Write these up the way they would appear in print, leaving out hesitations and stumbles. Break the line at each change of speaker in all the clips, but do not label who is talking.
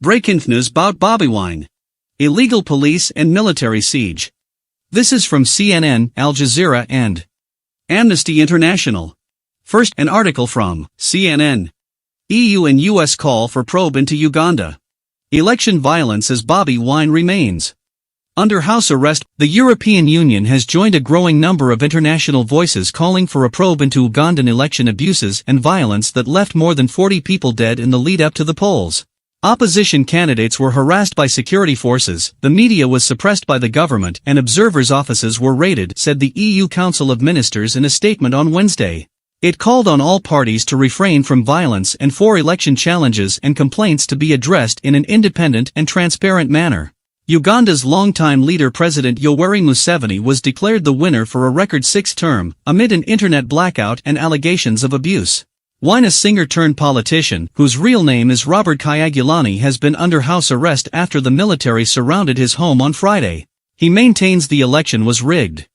Breaking news about Bobiwine. Illegal police and military siege. This is from CNN, Al Jazeera and Amnesty International. First, an article from CNN. EU and US call for probe into Uganda. Election violence as Bobi Wine remains under house arrest. The European Union has joined a growing number of international voices calling for a probe into Ugandan election abuses and violence that left more than 40 people dead in the lead-up to the polls. Opposition candidates were harassed by security forces, the media was suppressed by the government, and observers' offices were raided, said the EU Council of Ministers in a statement on Wednesday. It called on all parties to refrain from violence and for election challenges and complaints to be addressed in an independent and transparent manner. Uganda's longtime leader President Yoweri Museveni was declared the winner for a record sixth term, amid an internet blackout and allegations of abuse. Wine, a singer-turned-politician, whose real name is Robert Kyagulanyi, has been under house arrest after the military surrounded his home on Friday. He maintains the election was rigged.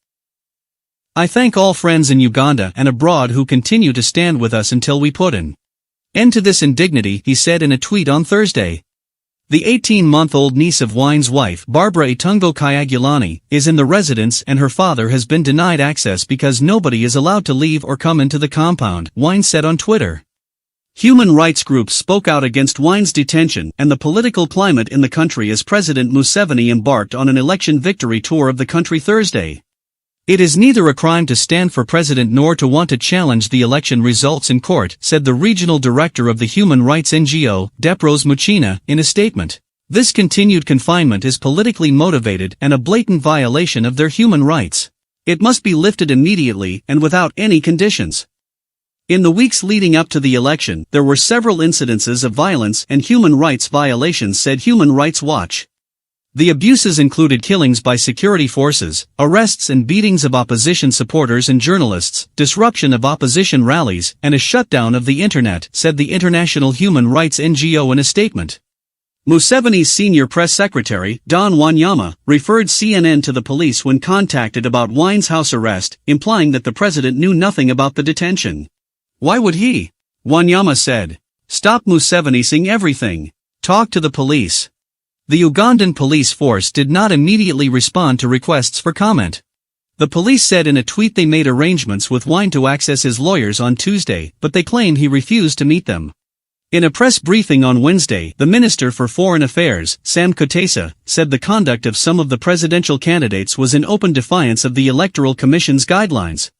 "I thank all friends in Uganda and abroad who continue to stand with us until we put an end to this indignity," he said in a tweet on Thursday. The 18-month-old niece of Wine's wife, Barbara Itungo Kyagulanyi, is in the residence and her father has been denied access because nobody is allowed to leave or come into the compound, Wine said on Twitter. Human rights groups spoke out against Wine's detention and the political climate in the country as President Museveni embarked on an election victory tour of the country Thursday. "It is neither a crime to stand for president nor to want to challenge the election results in court," said the regional director of the human rights NGO, Deprose Muchina, in a statement. "This continued confinement is politically motivated and a blatant violation of their human rights. It must be lifted immediately and without any conditions." In the weeks leading up to the election, there were several incidences of violence and human rights violations, said Human Rights Watch. The abuses included killings by security forces, arrests and beatings of opposition supporters and journalists, disruption of opposition rallies, and a shutdown of the internet, said the International Human Rights NGO in a statement. Museveni's senior press secretary, Don Wanyama, referred CNN to the police when contacted about Wine's house arrest, implying that the president knew nothing about the detention. "Why would he?" Wanyama said. "Stop Museveni saying everything. Talk to the police." The Ugandan police force did not immediately respond to requests for comment. The police said in a tweet they made arrangements with Wine to access his lawyers on Tuesday, but they claim he refused to meet them. In a press briefing on Wednesday, the Minister for Foreign Affairs, Sam Kutesa, said the conduct of some of the presidential candidates was in open defiance of the Electoral Commission's guidelines.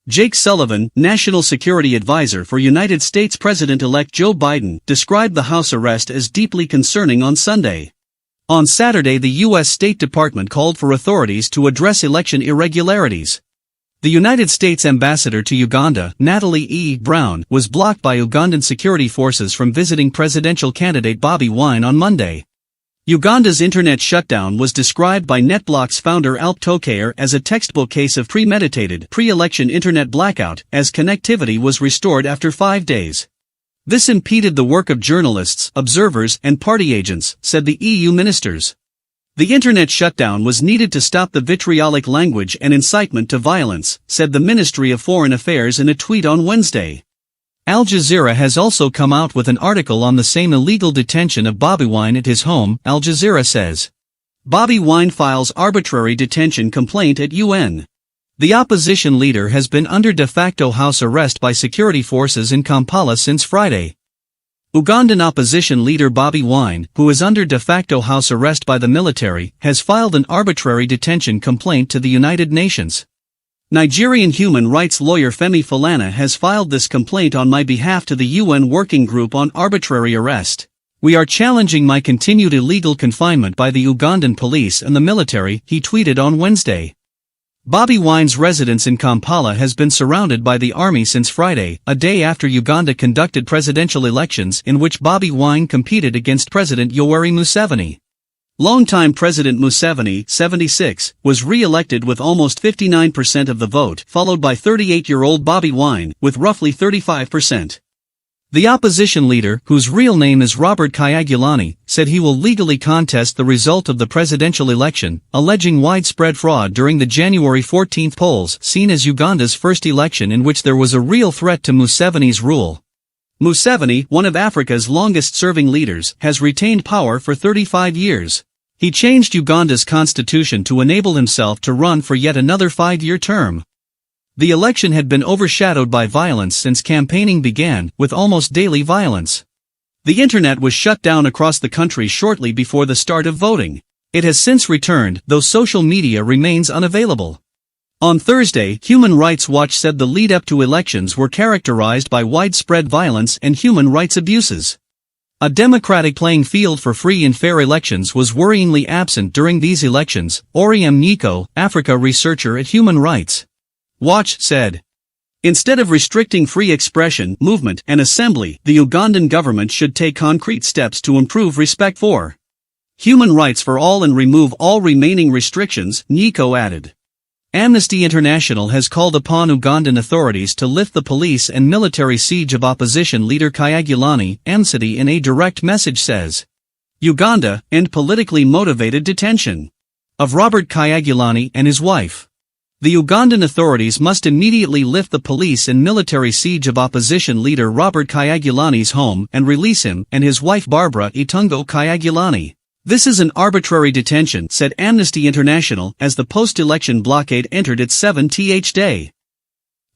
Jake Sullivan, National Security Advisor for United States President-elect Joe Biden, described the house arrest as deeply concerning on Sunday. On Saturday, the U.S. State Department called for authorities to address election irregularities. The United States ambassador to Uganda, Natalie E. Brown, was blocked by Ugandan security forces from visiting presidential candidate Bobi Wine on Monday. Uganda's internet shutdown was described by NetBlock's founder Alp Tokayer as a textbook case of premeditated, pre-election internet blackout, as connectivity was restored after 5 days. This impeded the work of journalists, observers, and party agents, said the EU ministers. The internet shutdown was needed to stop the vitriolic language and incitement to violence, said the Ministry of Foreign Affairs in a tweet on Wednesday. Al Jazeera has also come out with an article on the same illegal detention of Bobi Wine at his home, Al Jazeera says. Bobi Wine files arbitrary detention complaint at UN. The opposition leader has been under de facto house arrest by security forces in Kampala since Friday. Ugandan opposition leader Bobi Wine, who is under de facto house arrest by the military, has filed an arbitrary detention complaint to the United Nations. Nigerian human rights lawyer Femi Falana has filed this complaint on my behalf to the UN Working Group on Arbitrary Arrest. "We are challenging my continued illegal confinement by the Ugandan police and the military," he tweeted on Wednesday. Bobi Wine's residence in Kampala has been surrounded by the army since Friday, a day after Uganda conducted presidential elections in which Bobi Wine competed against President Yoweri Museveni. Longtime President Museveni, 76, was re-elected with almost 59% of the vote, followed by 38-year-old Bobi Wine, with roughly 35%. The opposition leader, whose real name is Robert Kyagulanyi, said he will legally contest the result of the presidential election, alleging widespread fraud during the January 14 polls, seen as Uganda's first election in which there was a real threat to Museveni's rule. Museveni, one of Africa's longest-serving leaders, has retained power for 35 years. He changed Uganda's constitution to enable himself to run for yet another 5-year term. The election had been overshadowed by violence since campaigning began, with almost daily violence. The internet was shut down across the country shortly before the start of voting. It has since returned, though social media remains unavailable. On Thursday, Human Rights Watch said the lead-up to elections were characterized by widespread violence and human rights abuses. A democratic playing field for free and fair elections was worryingly absent during these elections, Oriem Nyiko, Africa researcher at Human Rights Watch, said. Instead of restricting free expression, movement, and assembly, the Ugandan government should take concrete steps to improve respect for human rights for all and remove all remaining restrictions, Nyiko added. Amnesty International has called upon Ugandan authorities to lift the police and military siege of opposition leader Kyagulanyi. Amnesty in a direct message says, Uganda, end politically motivated detention of Robert Kyagulanyi and his wife. The Ugandan authorities must immediately lift the police and military siege of opposition leader Robert Kyagulanyi's home and release him and his wife Barbara Itungo Kyagulanyi. This is an arbitrary detention, said Amnesty International, as the post-election blockade entered its 7th day.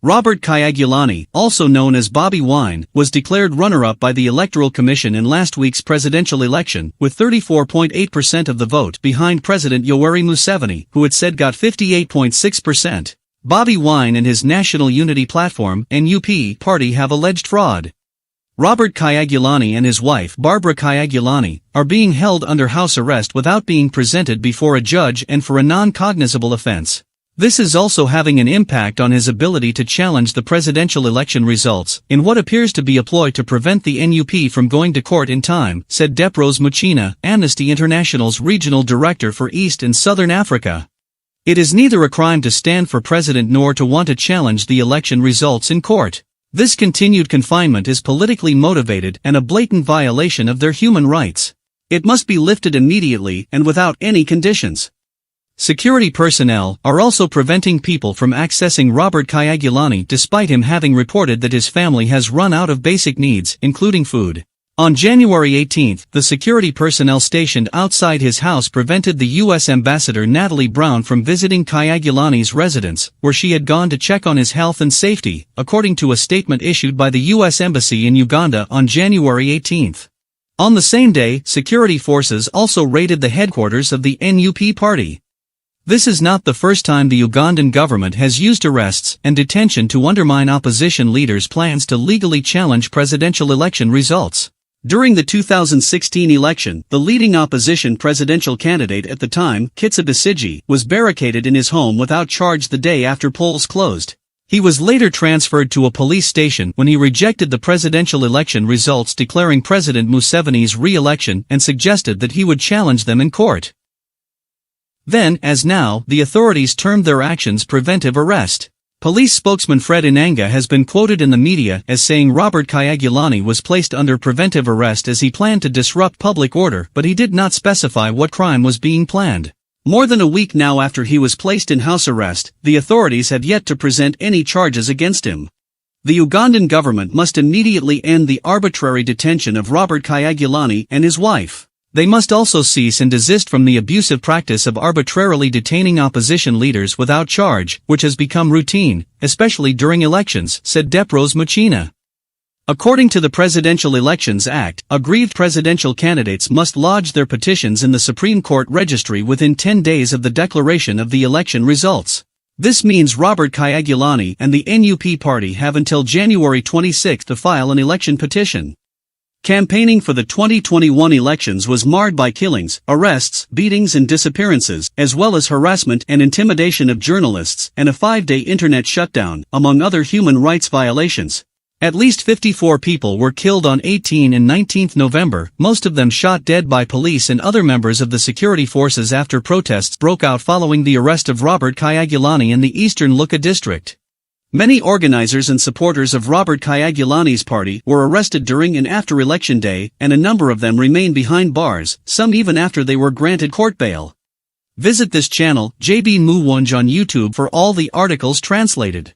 Robert Kyagulanyi, also known as Bobi Wine, was declared runner-up by the Electoral Commission in last week's presidential election, with 34.8% of the vote behind President Yoweri Museveni, who it said got 58.6%. Bobi Wine and his National Unity Platform (NUP) party have alleged fraud. Robert Kyagulanyi and his wife Barbara Kyagulanyi are being held under house arrest without being presented before a judge and for a non-cognizable offense. This is also having an impact on his ability to challenge the presidential election results, in what appears to be a ploy to prevent the NUP from going to court in time, said Deprose Muchina, Amnesty International's regional director for East and Southern Africa. It is neither a crime to stand for president nor to want to challenge the election results in court. This continued confinement is politically motivated and a blatant violation of their human rights. It must be lifted immediately and without any conditions. Security personnel are also preventing people from accessing Robert Kyagulanyi despite him having reported that his family has run out of basic needs, including food. On January 18, the security personnel stationed outside his house prevented the U.S. Ambassador Natalie Brown from visiting Kyagulanyi's residence, where she had gone to check on his health and safety, according to a statement issued by the U.S. Embassy in Uganda on January 18. On the same day, security forces also raided the headquarters of the NUP party. This is not the first time the Ugandan government has used arrests and detention to undermine opposition leaders' plans to legally challenge presidential election results. During the 2016 election, the leading opposition presidential candidate at the time, Kizza Besigye, was barricaded in his home without charge the day after polls closed. He was later transferred to a police station when he rejected the presidential election results, declaring President Museveni's re-election, and suggested that he would challenge them in court. Then, as now, the authorities termed their actions preventive arrest. Police spokesman Fred Inanga has been quoted in the media as saying Robert Kyagulanyi was placed under preventive arrest as he planned to disrupt public order, but he did not specify what crime was being planned. More than a week now after he was placed in house arrest, the authorities have yet to present any charges against him. The Ugandan government must immediately end the arbitrary detention of Robert Kyagulanyi and his wife. They must also cease and desist from the abusive practice of arbitrarily detaining opposition leaders without charge, which has become routine, especially during elections, said Deprose Muchina. According to the Presidential Elections Act, aggrieved presidential candidates must lodge their petitions in the Supreme Court registry within 10 days of the declaration of the election results. This means Robert Kyagulanyi and the NUP party have until January 26 to file an election petition. Campaigning for the 2021 elections was marred by killings, arrests, beatings and disappearances, as well as harassment and intimidation of journalists, and a 5-day internet shutdown, among other human rights violations. At least 54 people were killed on 18 and 19 November, most of them shot dead by police and other members of the security forces after protests broke out following the arrest of Robert Kyagulanyi in the eastern Luka district. Many organizers and supporters of Robert Kyagulanyi's party were arrested during and after Election Day, and a number of them remain behind bars, some even after they were granted court bail. Visit this channel, JB Muwunj on YouTube, for all the articles translated.